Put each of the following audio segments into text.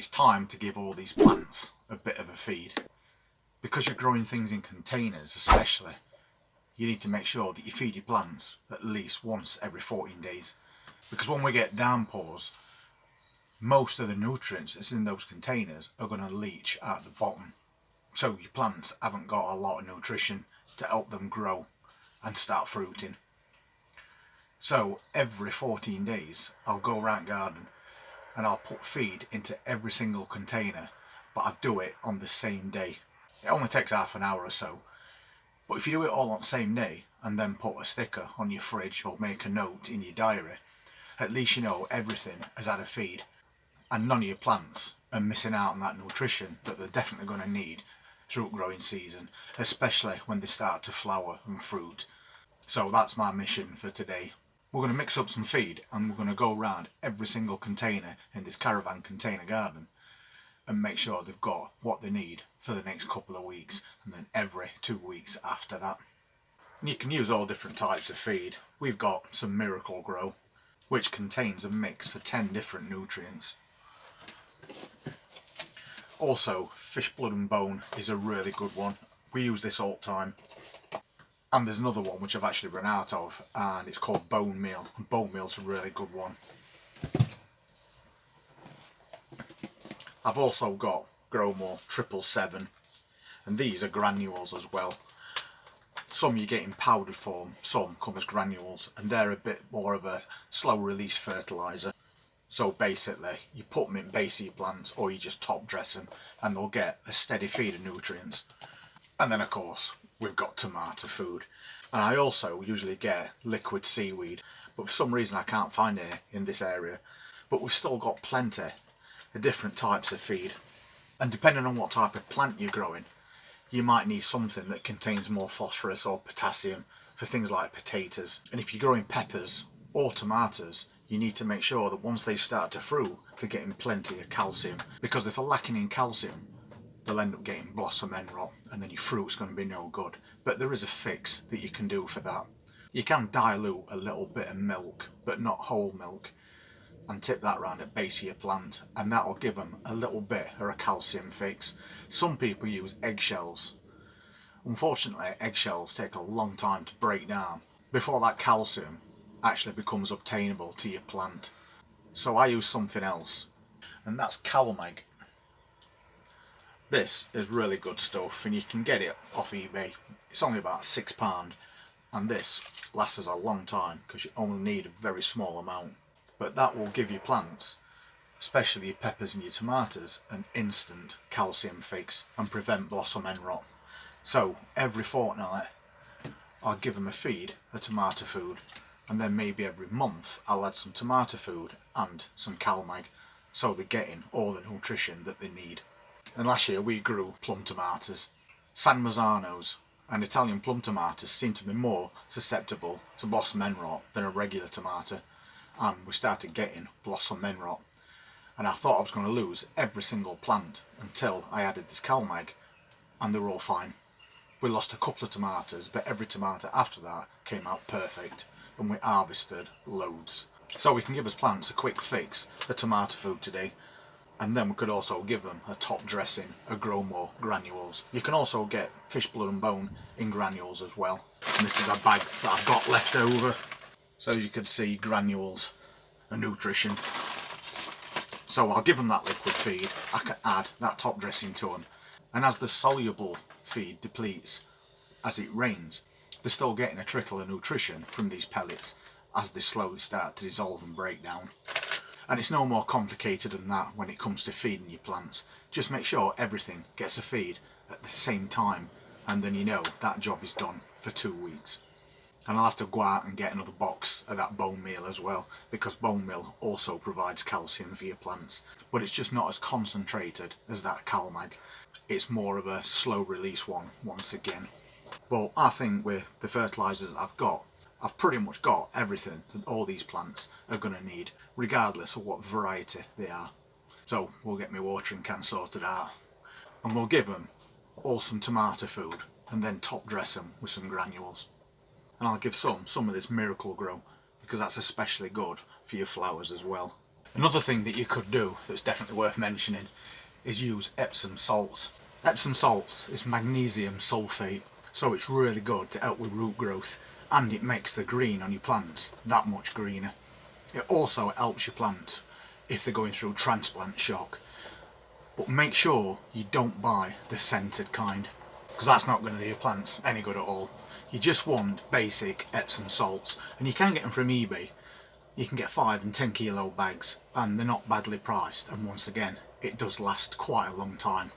it's time to give all these plants a bit of a feed. Because you're growing things in containers especially, you need to make sure that you feed your plants at least once every 14 days. Because when we get downpours, most of the nutrients that's in those containers are going to leach out the bottom. So your plants haven't got a lot of nutrition to help them grow and start fruiting. So every 14 days I'll go around the garden and I'll put feed into every single container, but I do it on the same day. It only takes half an hour or so, but if you do it all on the same day and then put a sticker on your fridge or make a note in your diary, at least you know everything has had a feed and none of your plants are missing out on that nutrition that they're definitely going to need through growing season, especially when they start to flower and fruit. So that's my mission for today. We're going to mix up some feed and we're going to go around every single container in this caravan container garden and make sure they've got what they need for the next couple of weeks, and then every 2 weeks after that. And you can use all different types of feed. We've got some Miracle Grow, which contains a mix of 10 different nutrients. Also, fish blood and bone is a really good one. We use this all the time. And there's another one which I've actually run out of, and it's called bone meal. And bone meal's a really good one. I've also got Grow More 777, and these are granules as well. Some you get in powdered form, some come as granules, and they're a bit more of a slow release fertiliser. So basically you put them in base of your plants or you just top dress them and they'll get a steady feed of nutrients. And then of course we've got tomato food, and I also usually get liquid seaweed, but for some reason I can't find any in this area. But we've still got plenty of different types of feed, and depending on what type of plant you're growing, you might need something that contains more phosphorus or potassium for things like potatoes. And if you're growing peppers or tomatoes, you need to make sure that once they start to fruit they're getting plenty of calcium, because if they're lacking in calcium they'll end up getting blossom end rot and then your fruit's going to be no good. But there is a fix that you can do for that. You can dilute a little bit of milk, but not whole milk, and tip that around at base of your plant, and that'll give them a little bit of a calcium fix. Some people use eggshells. Unfortunately, eggshells take a long time to break down before that calcium actually becomes obtainable to your plant. So I use something else, and that's CalMag. This is really good stuff and you can get it off eBay. It's only about £6, and this lasts us a long time because you only need a very small amount. But that will give your plants, especially your peppers and your tomatoes, an instant calcium fix and prevent blossom end rot. So every fortnight I'll give them a feed of tomato food, and then maybe every month I'll add some tomato food and some CalMag, so they're getting all the nutrition that they need. And last year we grew plum tomatoes. San Mazzanos and Italian plum tomatoes seem to be more susceptible to blossom end rot than a regular tomato, and we started getting blossom end rot, and I thought I was going to lose every single plant until I added this CalMag, and they were all fine. We lost a couple of tomatoes, but every tomato after that came out perfect, and we harvested loads. So we can give us plants a quick fix of tomato food today, and then we could also give them a top dressing of Grow More granules. You can also get fish blood and bone in granules as well. And this is a bag that I've got left over. So as you can see, granules and nutrition. So I'll give them that liquid feed. I can add that top dressing to them. And as the soluble feed depletes, as it rains, they're still getting a trickle of nutrition from these pellets as they slowly start to dissolve and break down. And it's no more complicated than that when it comes to feeding your plants. Just make sure everything gets a feed at the same time, and then you know that job is done for 2 weeks. And I'll have to go out and get another box of that bone meal as well, because bone meal also provides calcium for your plants, but it's just not as concentrated as that CalMag. It's more of a slow release one once again. But I think with the fertilizers I've pretty much got everything that all these plants are going to need, regardless of what variety they are. So we'll get my watering can sorted out, and we'll give them all some tomato food and then top dress them with some granules. And I'll give some of this Miracle Grow, because that's especially good for your flowers as well. Another thing that you could do that's definitely worth mentioning is use Epsom salts. Epsom salts is magnesium sulfate, so it's really good to help with root growth, and it makes the green on your plants that much greener. It also helps your plants if they're going through transplant shock. But make sure you don't buy the scented kind, because that's not going to do your plants any good at all. You just want basic Epsom salts, and you can get them from eBay. You can get 5 and 10 kilo bags, and they're not badly priced, and once again it does last quite a long time.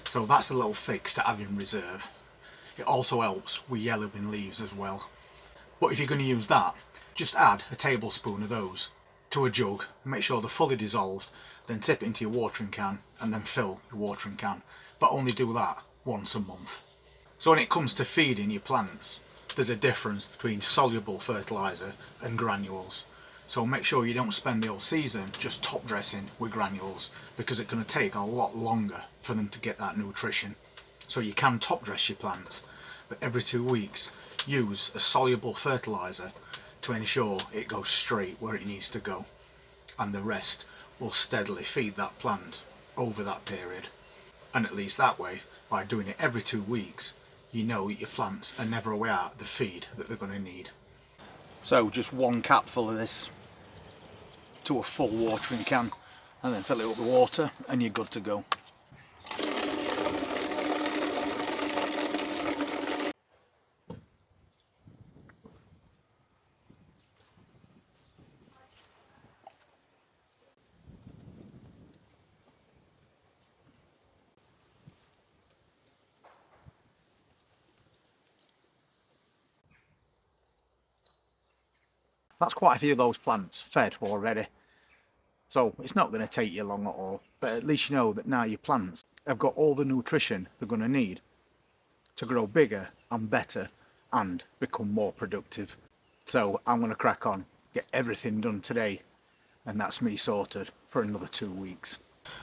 So that's a little fix to have in reserve. It also helps with yellowing leaves as well. But if you're going to use that, just add a tablespoon of those to a jug, make sure they're fully dissolved, then tip it into your watering can and then fill your watering can. But only do that once a month. So when it comes to feeding your plants, there's a difference between soluble fertilizer and granules. So make sure you don't spend the whole season just top dressing with granules, because it's going to take a lot longer for them to get that nutrition. So you can top dress your plants, but every 2 weeks use a soluble fertilizer to ensure it goes straight where it needs to go, and the rest will steadily feed that plant over that period. And at least that way, by doing it every 2 weeks, you know your plants are never without the feed that they're going to need. So just 1 capful of this to a full watering can, and then fill it up with water and you're good to go. That's quite a few of those plants fed already. So it's not going to take you long at all, but at least you know that now your plants have got all the nutrition they're going to need to grow bigger and better and become more productive. So I'm going to crack on, get everything done today, and that's me sorted for another 2 weeks.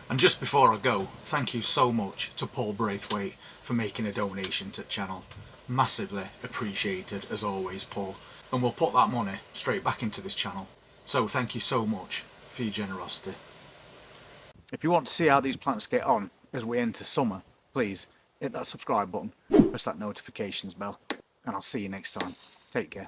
And just before I go, thank you so much to Paul Braithwaite for making a donation to the channel. Massively appreciated as always, Paul. And we'll put that money straight back into this channel. So thank you so much for your generosity. If you want to see how these plants get on as we enter summer, please hit that subscribe button, press that notifications bell, and I'll see you next time. Take care.